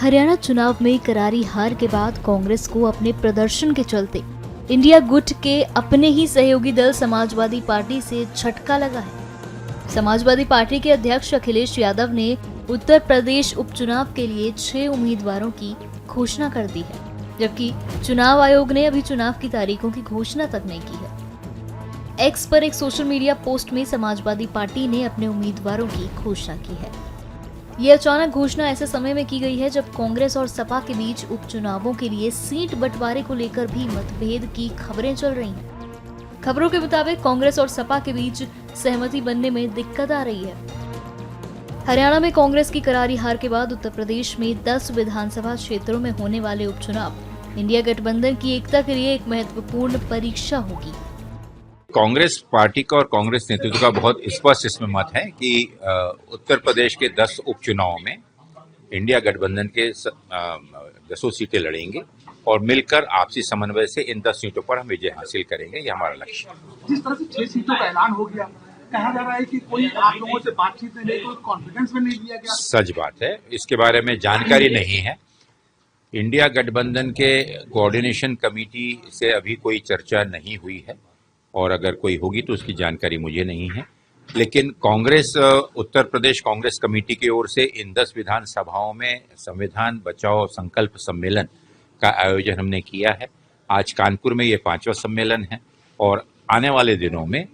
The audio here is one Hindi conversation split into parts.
हरियाणा चुनाव में करारी हार के बाद कांग्रेस को अपने प्रदर्शन के चलते इंडिया गुट के अपने ही सहयोगी दल समाजवादी पार्टी से झटका लगा है। समाजवादी पार्टी के अध्यक्ष अखिलेश यादव ने उत्तर प्रदेश उपचुनाव के लिए 6 उम्मीदवारों की घोषणा कर दी है, जबकि चुनाव आयोग ने अभी चुनाव की तारीखों की घोषणा तक नहीं की है। एक्स पर एक सोशल मीडिया पोस्ट में समाजवादी पार्टी ने अपने उम्मीदवारों की घोषणा की है। ये अचानक घोषणा ऐसे समय में की गई है जब कांग्रेस और सपा के बीच उपचुनावों के लिए सीट बंटवारे को लेकर भी मतभेद की खबरें चल रही हैं। खबरों के मुताबिक कांग्रेस और सपा के बीच सहमति बनने में दिक्कत आ रही है। हरियाणा में कांग्रेस की करारी हार के बाद उत्तर प्रदेश में 10 विधानसभा क्षेत्रों में होने वाले उपचुनाव इंडिया गठबंधन की एकता के लिए एक महत्वपूर्ण परीक्षा होगी। कांग्रेस पार्टी का और कांग्रेस नेतृत्व का बहुत स्पष्ट इसमें मत है कि उत्तर प्रदेश के 10 उपचुनावों में इंडिया गठबंधन के 10 सीटें लड़ेंगे और मिलकर आपसी समन्वय से इन 10 सीटों पर हम विजय हासिल करेंगे। ये हमारा लक्ष्य है। जिस तरह से 6 सीटों का ऐलान हो गया, कहा जा रहा है कि कोई आप लोगों से बातचीत में नहीं, कोई कॉन्फिडेंस में नहीं लिया गया। सच बात है, इसके बारे में जानकारी नहीं है। इंडिया गठबंधन के कोऑर्डिनेशन कमेटी से अभी कोई चर्चा नहीं हुई है और अगर कोई होगी तो उसकी जानकारी मुझे नहीं है। लेकिन कांग्रेस उत्तर प्रदेश कांग्रेस कमेटी की ओर से इन 10 विधानसभाओं में संविधान बचाओ संकल्प सम्मेलन का आयोजन हमने किया है। आज कानपुर में ये 5वां सम्मेलन है और आने वाले दिनों में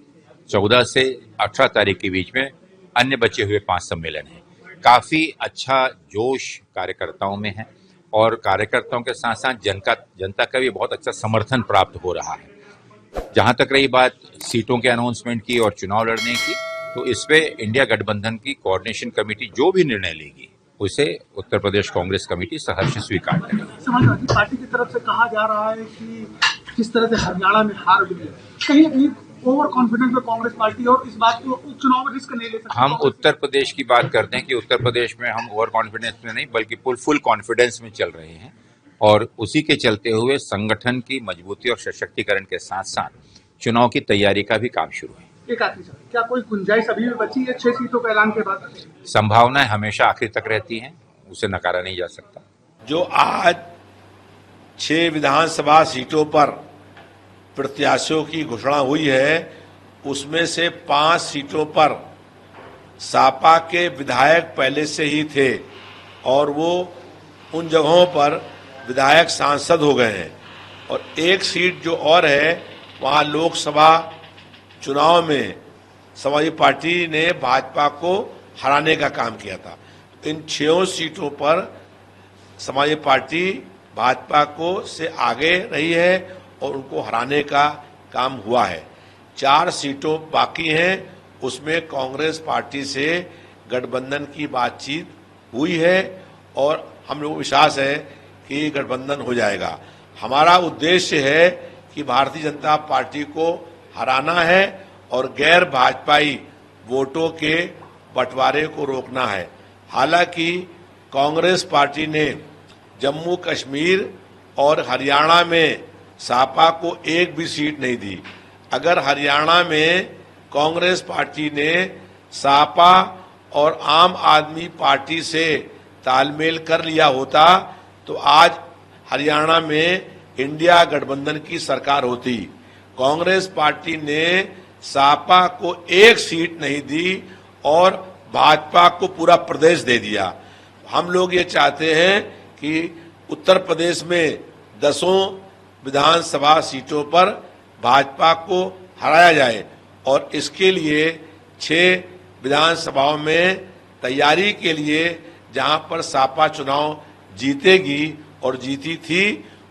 14 से 18 तारीख के बीच में अन्य बचे हुए 5 सम्मेलन हैं। काफी अच्छा जोश कार्यकर्ताओं में है और कार्यकर्ताओं के साथ साथ जनता का भी बहुत अच्छा समर्थन प्राप्त हो रहा है। जहां तक रही बात सीटों के अनाउंसमेंट की और चुनाव लड़ने की, तो इस पे इंडिया गठबंधन की कोऑर्डिनेशन कमेटी जो भी निर्णय लेगी उसे उत्तर प्रदेश कांग्रेस कमेटी सहर्ष स्वीकार करेगी। समाजवादी पार्टी की तरफ से कहा जा रहा है कि जिस तरह से हरियाणा में हार हुई है, कहीं ना कहीं ओवर कॉन्फिडेंस में कांग्रेस पार्टी और इस बात को उपचुनाव में रिस्क नहीं ले सकती। हम उत्तर प्रदेश की बात करते हैं कि उत्तर प्रदेश में हम ओवर कॉन्फिडेंस में नहीं बल्कि फुल कॉन्फिडेंस में चल रहे हैं और उसी के चलते हुए संगठन की मजबूती और सशक्तिकरण के साथ साथ चुनाव की तैयारी का भी काम शुरू है। एक आखिरी सवाल, क्या कोई गुंजाइश अभी भी बची है 6 सीटों के ऐलान के बाद? संभावनाएं हमेशा आखिर तक रहती हैं, उसे नकारा नहीं जा सकता। जो आज 6 विधानसभा सीटों पर प्रत्याशियों की घोषणा हुई है, उसमें से 5 सीटों पर सपा के विधायक पहले से ही थे और वो उन जगहों पर विधायक सांसद हो गए हैं और एक सीट जो और है वहां लोकसभा चुनाव में समाजवादी पार्टी ने भाजपा को हराने का काम किया था। इन 6 सीटों पर समाजवादी पार्टी भाजपा को से आगे रही है और उनको हराने का काम हुआ है। 4 सीटों बाकी हैं, उसमें कांग्रेस पार्टी से गठबंधन की बातचीत हुई है और हम लोग को विश्वास है कि गठबंधन हो जाएगा। हमारा उद्देश्य है कि भारतीय जनता पार्टी को हराना है और गैर भाजपाई वोटों के बंटवारे को रोकना है। हालांकि कांग्रेस पार्टी ने जम्मू कश्मीर और हरियाणा में सपा को एक भी सीट नहीं दी। अगर हरियाणा में कांग्रेस पार्टी ने सपा और आम आदमी पार्टी से तालमेल कर लिया होता तो आज हरियाणा में इंडिया गठबंधन की सरकार होती। कांग्रेस पार्टी ने सपा को एक सीट नहीं दी और भाजपा को पूरा प्रदेश दे दिया। हम लोग ये चाहते हैं कि उत्तर प्रदेश में 10 विधानसभा सीटों पर भाजपा को हराया जाए और इसके लिए 6 विधानसभाओं में तैयारी के लिए जहां पर सपा चुनाव जीतेगी और जीती थी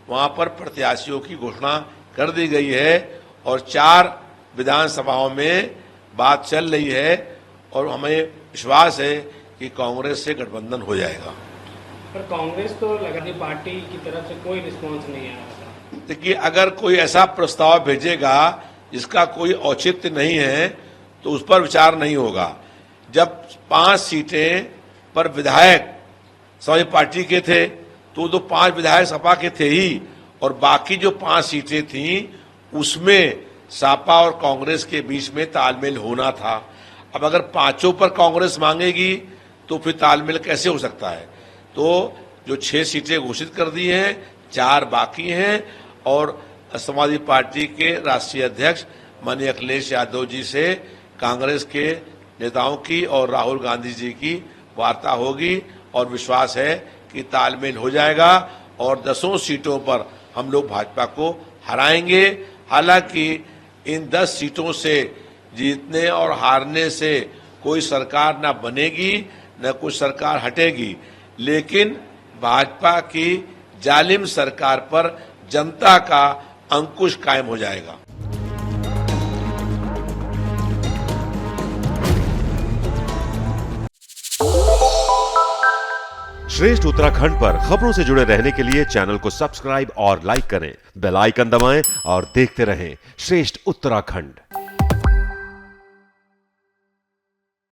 वहां पर प्रत्याशियों की घोषणा कर दी गई है और 4 विधानसभाओं में बात चल रही है और हमें विश्वास है कि कांग्रेस से गठबंधन हो जाएगा। पर कांग्रेस तो लगातार पार्टी की तरफ से कोई रिस्पांस नहीं आया। देखिए, अगर कोई ऐसा प्रस्ताव भेजेगा जिसका कोई औचित्य नहीं है तो उस पर विचार नहीं होगा। जब 5 सीटें पर विधायक समाजवादी पार्टी के थे तो 5 विधायक सपा के थे ही और बाकी जो 5 सीटें थीं उसमें सपा और कांग्रेस के बीच में तालमेल होना था। अब अगर 5 पर कांग्रेस मांगेगी तो फिर तालमेल कैसे हो सकता है? तो जो 6 सीटें घोषित कर दी हैं, 4 बाकी हैं और समाजवादी पार्टी के राष्ट्रीय अध्यक्ष माननीय अखिलेश यादव जी से कांग्रेस के नेताओं की और राहुल गांधी जी की वार्ता होगी और विश्वास है कि तालमेल हो जाएगा और 10 सीटों पर हम लोग भाजपा को हराएंगे। हालांकि इन 10 सीटों से जीतने और हारने से कोई सरकार न बनेगी न कोई सरकार हटेगी, लेकिन भाजपा की जालिम सरकार पर जनता का अंकुश कायम हो जाएगा। श्रेष्ठ उत्तराखंड पर खबरों से जुड़े रहने के लिए चैनल को सब्सक्राइब और लाइक करें, बेल आइकन दबाएं और देखते रहें श्रेष्ठ उत्तराखंड।